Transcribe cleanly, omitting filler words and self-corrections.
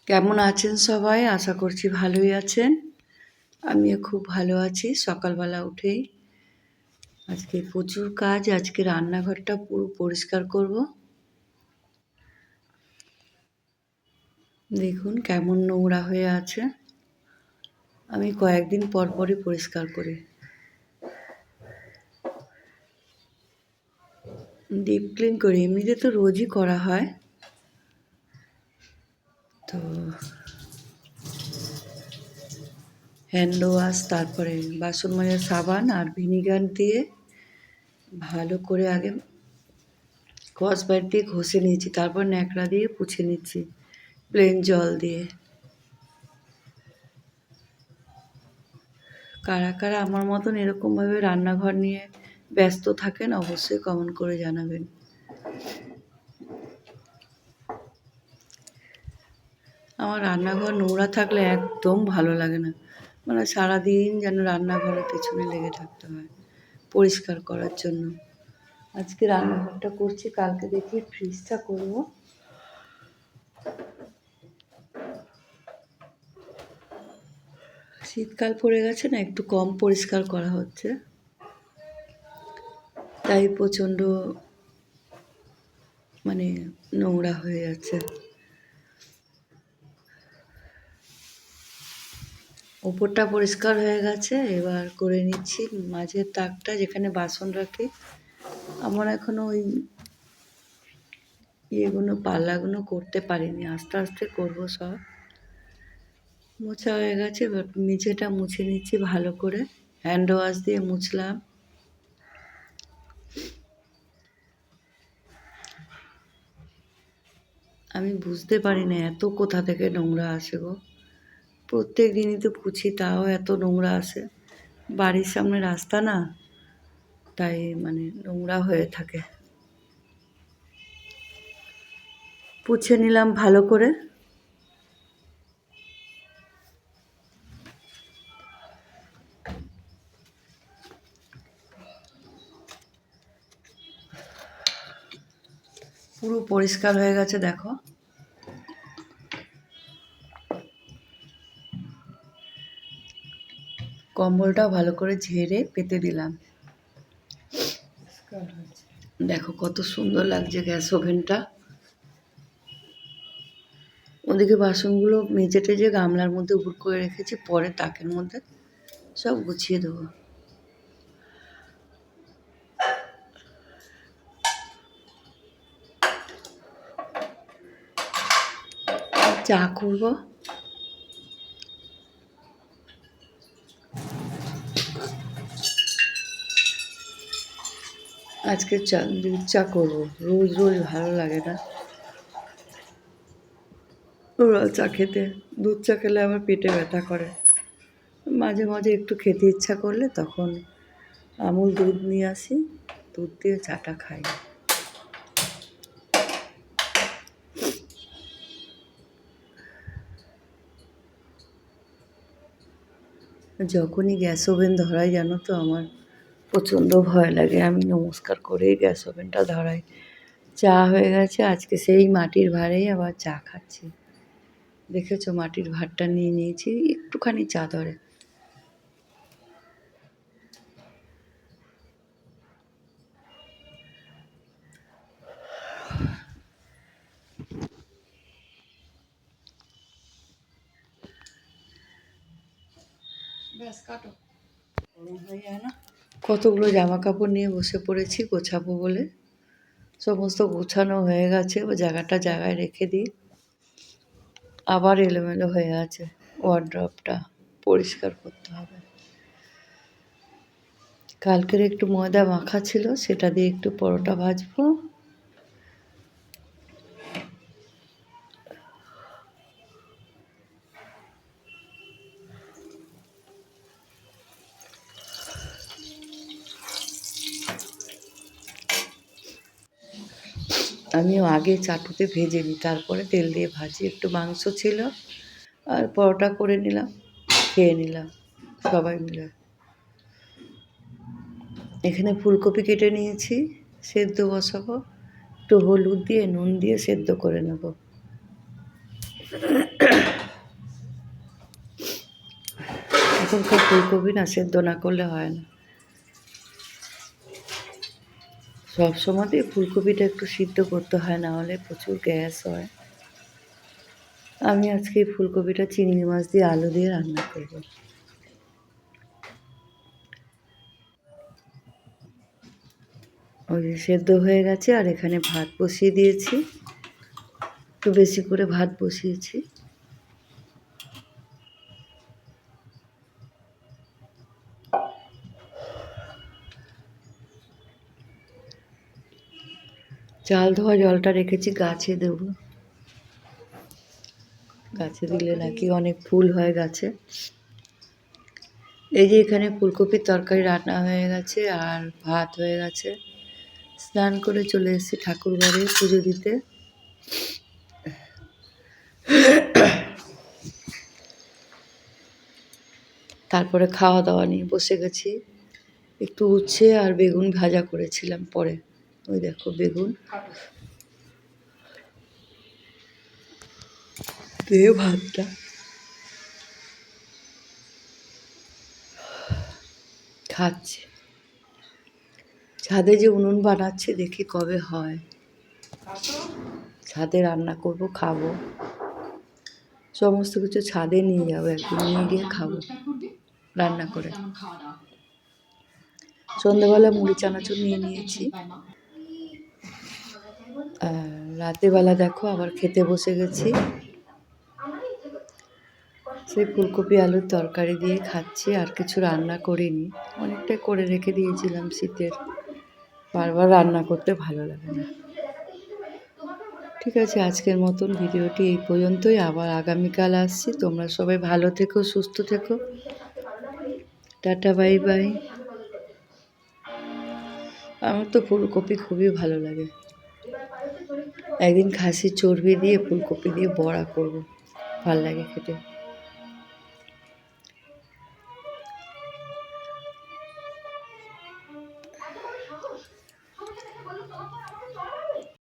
কেমন আছেন সবাই? আশা করছি ভালোই আছেন। আমিও খুব ভালো আছি। সকালবেলা উঠেই আজকে প্রচুর কাজ। আজকে রান্নাঘরটা পুরো পরিষ্কার করব। দেখুন কেমন নোংরা হয়ে আছে। আমি কয়েকদিন পর পরই পরিষ্কার করি। ডিপ ক্লিন করি। এমনিতে তো রোজই করা হয়। তো হ্যান্ড ওয়াশ, তারপরে বাসন মাজার সাবান আর ভিনিগার দিয়ে ভালো করে আগে স্কচব্রাইট দিয়ে ঘষে নিয়েছি, তারপর ন্যাকড়া দিয়ে পুছে নিচ্ছি প্লেন জল দিয়ে। কারা কারা আমার মতন এরকমভাবে রান্নাঘর নিয়ে ব্যস্ত থাকেন অবশ্যই কমেন্ট করে জানাবেন। আমার রান্নাঘর নোংরা থাকলে একদম ভালো লাগে না। মানে সারাদিন যেন রান্নাঘরের পেছনে লেগে থাকতে হয় পরিষ্কার করার জন্য। আজকে রান্নাঘরটা করছি, কালকে দেখি ফ্রিজটা করব। শীতকাল পড়ে গেছে না, একটু কম পরিষ্কার করা হচ্ছে, তাই প্রচণ্ড মানে নোংরা হয়ে যাচ্ছে। ওপরটা পরিষ্কার হয়ে গেছে, এবার করে নিচ্ছি মাঝের তাকটা যেখানে বাসন রাখি। আমার এখনও ওই ইয়েগুলো পাল্লাগুলো করতে পারিনি, আস্তে আস্তে করবো সব। মোছা হয়ে গেছে, এবার নিচেটা মুছে নিচ্ছি ভালো করে, হ্যান্ড ওয়াশ দিয়ে মুছলাম। আমি বুঝতে পারি না এত কোথা থেকে নোংরা আসে গো। প্রত্যেক দিনই তো পুছি, তাও এত নোংরা আসে। বাড়ির সামনে রাস্তা না, তাই মানে নোংরা হয়ে থাকে। পুছে নিলাম ভালো করে। পুরো পরিষ্কার হয়ে গেছে দেখো। কম্বলটাও ভালো করে ঝেড়ে পেতে দিলাম। দেখো কত সুন্দর লাগছে গ্যাস ওভেনটা। ওদিকে বাসনগুলো মেজে টেজে গামলার মধ্যে উপুড় করে রেখেছি, পরে তাকের মধ্যে সব গুছিয়ে দেবো। চা করবো। আজকে দুধ চা করবো, রোজ রোজ ভালো লাগে না ওরাল চা খেতে। দুধ চা খেলে আমার পেটে ব্যথা করে। মাঝে মাঝে একটু খেতে ইচ্ছা করলে তখন আমুল দুধ নিয়ে আসি, দুধ দিয়ে চাটা খাই। যখনই গ্যাস ওভেন ধরাই জানো তো আমার প্রচণ্ড ভয় লাগে। আমি নমস্কার করেই গ্যাস ওভেনটা ধরাই। চা হয়ে গেছে, আজকে সেই মাটির ভাঁড়েই আবার চা খাচ্ছি। দেখেছো মাটির ভাঁড়টা নিয়ে নিয়েছি, একটুখানি চা ধরে। ব্যাস কাটো, গরম হয়ে যায় না। কতগুলো জামা কাপড় নিয়ে বসে পড়েছি গোছাবো বলে। সমস্ত গোছানো হয়ে গেছে, ও জায়গাটা জায়গায় রেখে দিই। আবার এলোমেলো হয়ে আছে, ওয়ার্ড্রপটা পরিষ্কার করতে হবে। কালকের একটু ময়দা মাখা ছিল, সেটা দিয়ে একটু পরোটা ভাজবো। আমিও আগে চাটুতে ভেজে নিই, তারপরে তেল দিয়ে ভাজি। একটু মাংস ছিল আর পরোটা করে নিলাম, খেয়ে নিলাম সবাই মিলে। এখানে ফুলকপি কেটে নিয়েছি, সেদ্ধ বসাবো। একটু হলুদ দিয়ে নুন দিয়ে সেদ্ধ করে নেব। এখনকার ফুলকপি না সেদ্ধ না করলে হয় না। সব সময়তেই ফুলকপিটা একটু সিদ্ধ করতে হয়, না হলে প্রচুর গ্যাস হয়। আমি আজকে এই ফুলকপিটা চিংড়ি মাছ দিয়ে আলু দিয়ে রান্না করব। ওই যে সেদ্ধ হয়ে গেছে, আর এখানে ভাত বসিয়ে দিয়েছি, একটু বেশি করে ভাত বসিয়েছি। চাল ধোয়া জলটা রেখেছি, গাছে দেব। গাছে দিলে নাকি অনেক ফুল হয় গাছে। এই যে এখানে ফুলকপির তরকারি রান্না হয়ে গেছে আর ভাত হয়ে গেছে। স্নান করে চলে এসেছি ঠাকুর ঘরে পুজো দিতে। তারপরে খাওয়া দাওয়া নিয়ে বসে গেছি। একটু উচ্ছে আর বেগুন ভাজা করেছিলাম পরে। ওই দেখো বেগুন দিয়ে ভাতটা খাচ্ছি। ছাদে যে উনুন বানাচ্ছে, দেখি কবে হয়। ছাদে রান্না করব, খাবো। সমস্ত কিছু ছাদে নিয়ে যাবো, একদিন নিয়ে গিয়ে খাবো রান্না করে। সন্ধ্যাবেলা মুড়ি চানাচুর নিয়ে নিয়েছি। রাতেরবেলা দেখো আবার খেতে বসে গেছি। সেই ফুলকপি আলুর তরকারি দিয়ে খাচ্ছি, আর কিছু রান্না করিনি। অনেকটাই করে রেখে দিয়েছিলাম শীতের, বারবার রান্না করতে ভালো লাগে না। ঠিক আছে, আজকের মতন ভিডিওটি এই পর্যন্তই। আবার আগামীকাল আসছি। তোমরা সবাই ভালো থেকো, সুস্থ থেকো। Tata, bye bye. আমার তো ফুলকপি খুবই ভালো লাগে। একদিন খাসির চর্বি দিয়ে ফুলকপি দিয়ে বড়া করব, ভাল লাগে খেতে।